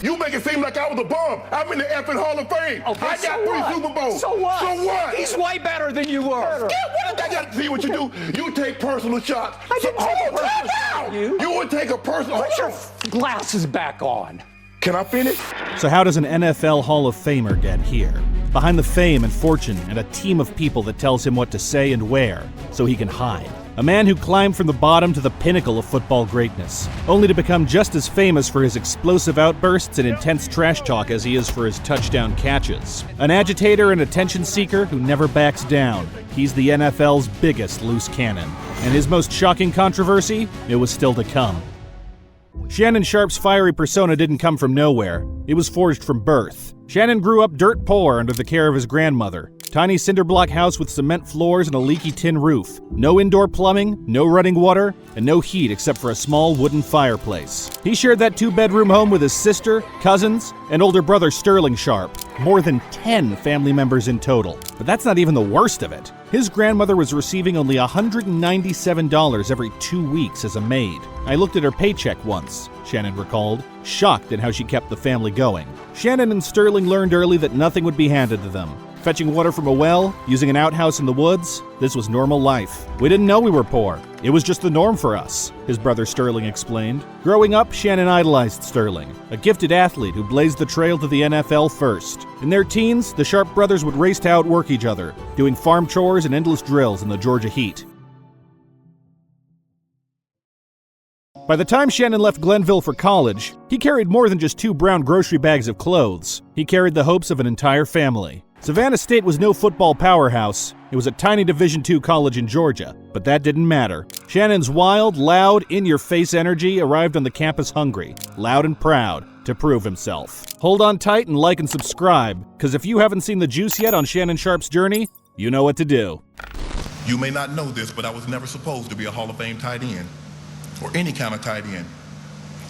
You make it seem like I was a bum. I'm in the effing Hall of Fame. Okay, I got three Super Bowls. So what? So what? He's way better than you were. I got to see what you do. You take personal shots. I didn't take a personal shot. You would take a personal Put your shot. glasses back on. Can I finish? So how does an NFL Hall of Famer get here? Behind the fame and fortune and a team of people that tells him what to say and where, so he can hide. A man who climbed from the bottom to the pinnacle of football greatness, only to become just as famous for his explosive outbursts and intense trash talk as he is for his touchdown catches. An agitator and attention seeker who never backs down. He's the NFL's biggest loose cannon. And his most shocking controversy? It was still to come. Shannon Sharpe's fiery persona didn't come from nowhere. It was forged from birth. Shannon grew up dirt poor under the care of his grandmother. Tiny cinder block house with cement floors and a leaky tin roof. No indoor plumbing, no running water, and no heat except for a small wooden fireplace. He shared that two-bedroom home with his sister, cousins, and older brother Sterling Sharpe. More than 10 family members in total. But that's not even the worst of it. His grandmother was receiving only $197 every 2 weeks as a maid. I looked at her paycheck once, Shannon recalled, shocked at how she kept the family going. Shannon and Sterling learned early that nothing would be handed to them. Fetching water from a well, using an outhouse in the woods, this was normal life. We didn't know we were poor. It was just the norm for us, his brother Sterling explained. Growing up, Shannon idolized Sterling, a gifted athlete who blazed the trail to the NFL first. In their teens, the Sharpe brothers would race to outwork each other, doing farm chores and endless drills in the Georgia heat. By the time Shannon left Glenville for college, he carried more than just 2 brown grocery bags of clothes. He carried the hopes of an entire family. Savannah State was no football powerhouse. It was a tiny Division II college in Georgia, but that didn't matter. Shannon's wild, loud, in-your-face energy arrived on the campus hungry, loud and proud, to prove himself. Hold on tight and like and subscribe, because if you haven't seen the juice yet on Shannon Sharpe's journey, you know what to do. You may not know this, but I was never supposed to be a Hall of Fame tight end, or any kind of tight end,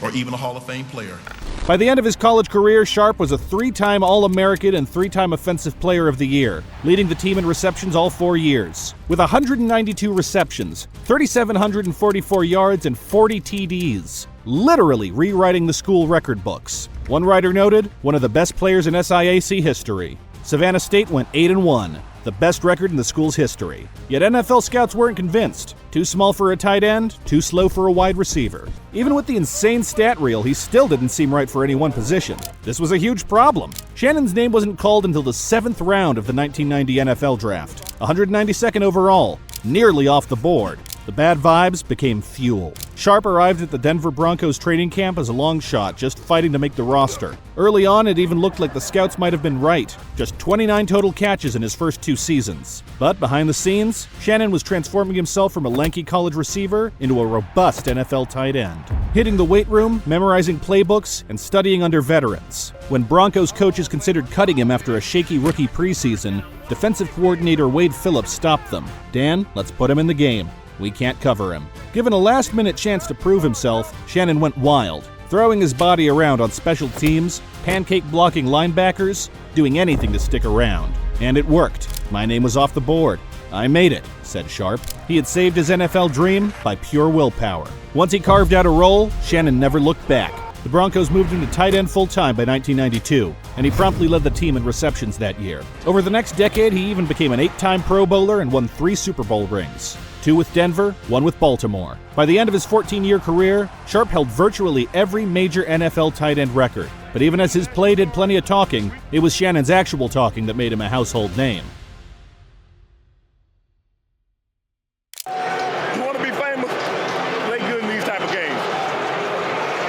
or even a Hall of Fame player. By the end of his college career, Sharpe was a 3-time All-American and 3-time Offensive Player of the Year, leading the team in receptions all 4 years. With 192 receptions, 3,744 yards, and 40 TDs, literally rewriting the school record books. One writer noted, one of the best players in SIAC history. Savannah State went 8-1, the best record in the school's history. Yet NFL scouts weren't convinced. Too small for a tight end, too slow for a wide receiver. Even with the insane stat reel, he still didn't seem right for any one position. This was a huge problem. Shannon's name wasn't called until the 7th round of the 1990 NFL Draft. 192nd overall, nearly off the board. The bad vibes became fuel. Sharpe arrived at the Denver Broncos training camp as a long shot, just fighting to make the roster. Early on, it even looked like the scouts might have been right. Just 29 total catches in his first 2 seasons. But behind the scenes, Shannon was transforming himself from a lanky college receiver into a robust NFL tight end. Hitting the weight room, memorizing playbooks, and studying under veterans. When Broncos coaches considered cutting him after a shaky rookie preseason, defensive coordinator Wade Phillips stopped them. Dan, let's put him in the game. We can't cover him. Given a last-minute chance to prove himself, Shannon went wild, throwing his body around on special teams, pancake-blocking linebackers, doing anything to stick around. And it worked. My name was off the board. I made it, said Sharpe. He had saved his NFL dream by pure willpower. Once he carved out a role, Shannon never looked back. The Broncos moved him to tight end full-time by 1992, and he promptly led the team in receptions that year. Over the next decade, he even became an 8-time Pro Bowler and won 3 Super Bowl rings. 2 with Denver, 1 with Baltimore. By the end of his 14-year career, Sharpe held virtually every major NFL tight end record. But even as his play did plenty of talking, it was Shannon's actual talking that made him a household name. You want to be famous? Play good in these type of games.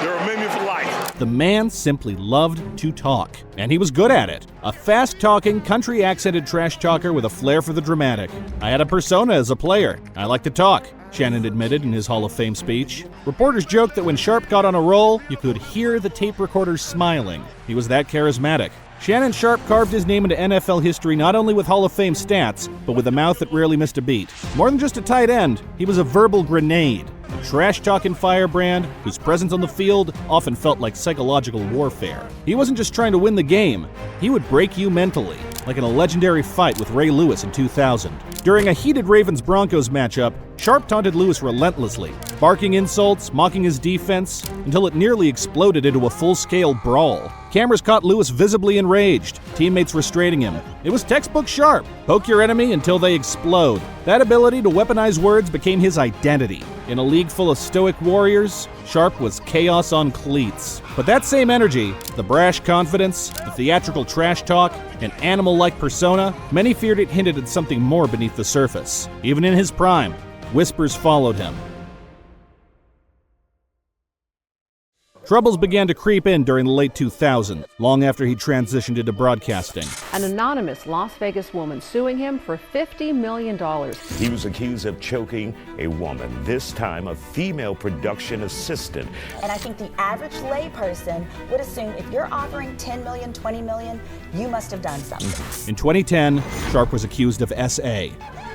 They're a menu for life. The man simply loved to talk, and he was good at it. A fast-talking, country-accented trash talker with a flair for the dramatic. I had a persona as a player. I like to talk, Shannon admitted in his Hall of Fame speech. Reporters joked that when Sharpe got on a roll, you could hear the tape recorders smiling. He was that charismatic. Shannon Sharpe carved his name into NFL history not only with Hall of Fame stats, but with a mouth that rarely missed a beat. More than just a tight end, he was a verbal grenade, a trash-talking firebrand whose presence on the field often felt like psychological warfare. He wasn't just trying to win the game, he would break you mentally. like in a legendary fight with Ray Lewis in 2000. During a heated Ravens-Broncos matchup, Sharp taunted Lewis relentlessly, barking insults, mocking his defense, until it nearly exploded into a full-scale brawl. Cameras caught Lewis visibly enraged, teammates restraining him. It was textbook Sharp. Poke your enemy until they explode. That ability to weaponize words became his identity. In a league full of stoic warriors, Sharp was chaos on cleats. But that same energy, the brash confidence, the theatrical trash talk, an animal-like persona, many feared it hinted at something more beneath the surface. Even in his prime, whispers followed him. Troubles began to creep in during the late 2000s, long after he transitioned into broadcasting. An anonymous Las Vegas woman suing him for $50 million. He was accused of choking a woman, this time a female production assistant. And I think the average layperson would assume if you're offering 10 million, 20 million, you must have done something. In 2010, Sharp was accused of SA,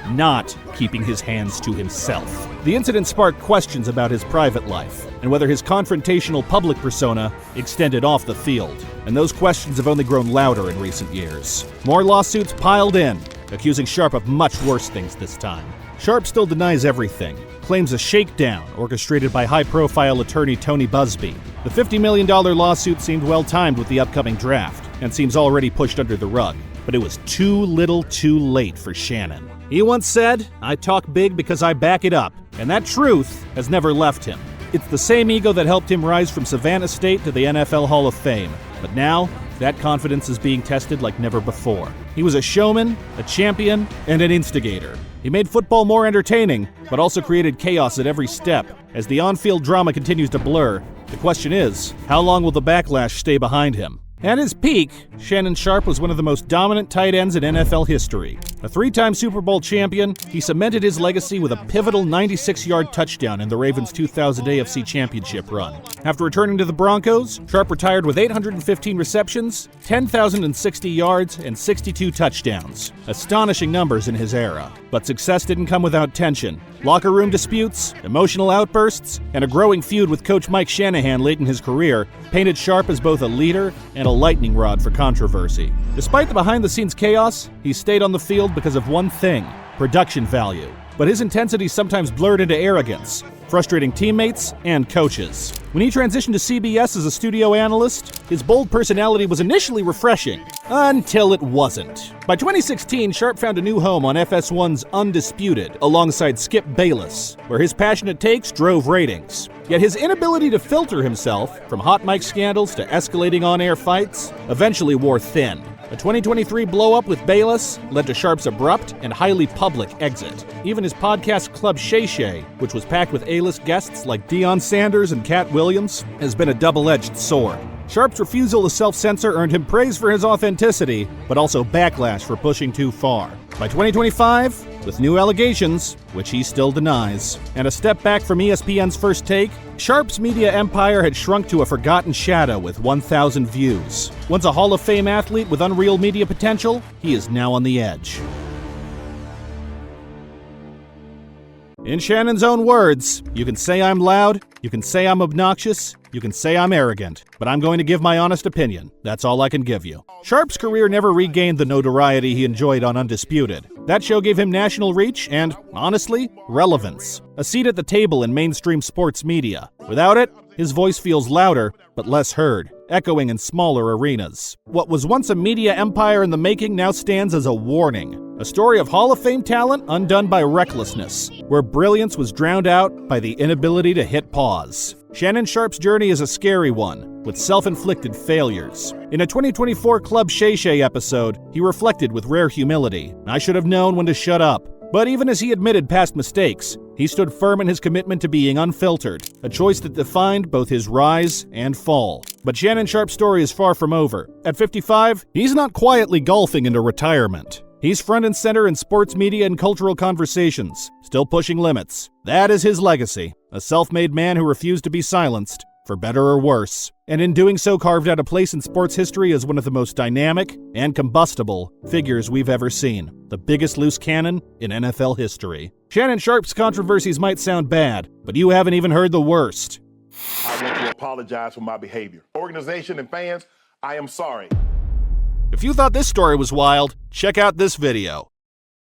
not keeping his hands to himself. The incident sparked questions about his private life and whether his confrontational public persona extended off the field. And those questions have only grown louder in recent years. More lawsuits piled in, accusing Sharp of much worse things this time. Sharp still denies everything, claims a shakedown orchestrated by high-profile attorney Tony Busby. The $50 million lawsuit seemed well-timed with the upcoming draft and seems already pushed under the rug. But it was too little too late for Shannon. He once said, "I talk big because I back it up," and that truth has never left him. It's the same ego that helped him rise from Savannah State to the NFL Hall of Fame. But now, that confidence is being tested like never before. He was a showman, a champion, and an instigator. He made football more entertaining, but also created chaos at every step. As the on-field drama continues to blur, the question is, how long will the backlash stay behind him? At his peak, Shannon Sharp was one of the most dominant tight ends in NFL history. A three-time Super Bowl champion, he cemented his legacy with a pivotal 96-yard touchdown in the Ravens' 2000 AFC Championship run. After returning to the Broncos, Sharp retired with 815 receptions, 10,060 yards, and 62 touchdowns. Astonishing numbers in his era. But success didn't come without tension. Locker room disputes, emotional outbursts, and a growing feud with Coach Mike Shanahan late in his career painted Sharp as both a leader and a lightning rod for controversy. Despite the behind-the-scenes chaos, he stayed on the field because of one thing: production value. But his intensity sometimes blurred into arrogance, frustrating teammates and coaches. When he transitioned to CBS as a studio analyst, his bold personality was initially refreshing, until it wasn't. By 2016, Sharp found a new home on FS1's Undisputed, alongside Skip Bayless, where his passionate takes drove ratings. Yet his inability to filter himself, from hot mic scandals to escalating on-air fights, eventually wore thin. A 2023 blow-up with Bayless led to Sharp's abrupt and highly public exit. Even his podcast Club Shay Shay, which was packed with A-list guests like Deion Sanders and Cat Williams, has been a double-edged sword. Sharp's refusal to self-censor earned him praise for his authenticity, but also backlash for pushing too far. By 2025, with new allegations, which he still denies, and a step back from ESPN's First Take, Sharp's media empire had shrunk to a forgotten shadow with 1,000 views. Once a Hall of Fame athlete with unreal media potential, he is now on the edge. In Shannon's own words, "You can say I'm loud, you can say I'm obnoxious, you can say I'm arrogant, but I'm going to give my honest opinion. That's all I can give you." Sharp's career never regained the notoriety he enjoyed on Undisputed. That show gave him national reach and, honestly, relevance. A seat at the table in mainstream sports media. Without it, his voice feels louder, but less heard, echoing in smaller arenas. What was once a media empire in the making now stands as a warning. A story of Hall of Fame talent undone by recklessness, where brilliance was drowned out by the inability to hit pause. Shannon Sharp's journey is a scary one, with self-inflicted failures. In a 2024 Club Shay Shay episode, he reflected with rare humility, "I should have known when to shut up." But even as he admitted past mistakes, he stood firm in his commitment to being unfiltered, a choice that defined both his rise and fall. But Shannon Sharp's story is far from over. At 55, he's not quietly golfing into retirement. He's front and center in sports media and cultural conversations, still pushing limits. That is his legacy, a self-made man who refused to be silenced, for better or worse, and in doing so carved out a place in sports history as one of the most dynamic and combustible figures we've ever seen, the biggest loose cannon in NFL history. Shannon Sharp's controversies might sound bad, but you haven't even heard the worst. I want to apologize for my behavior. Organization and fans, I am sorry. If you thought this story was wild, check out this video.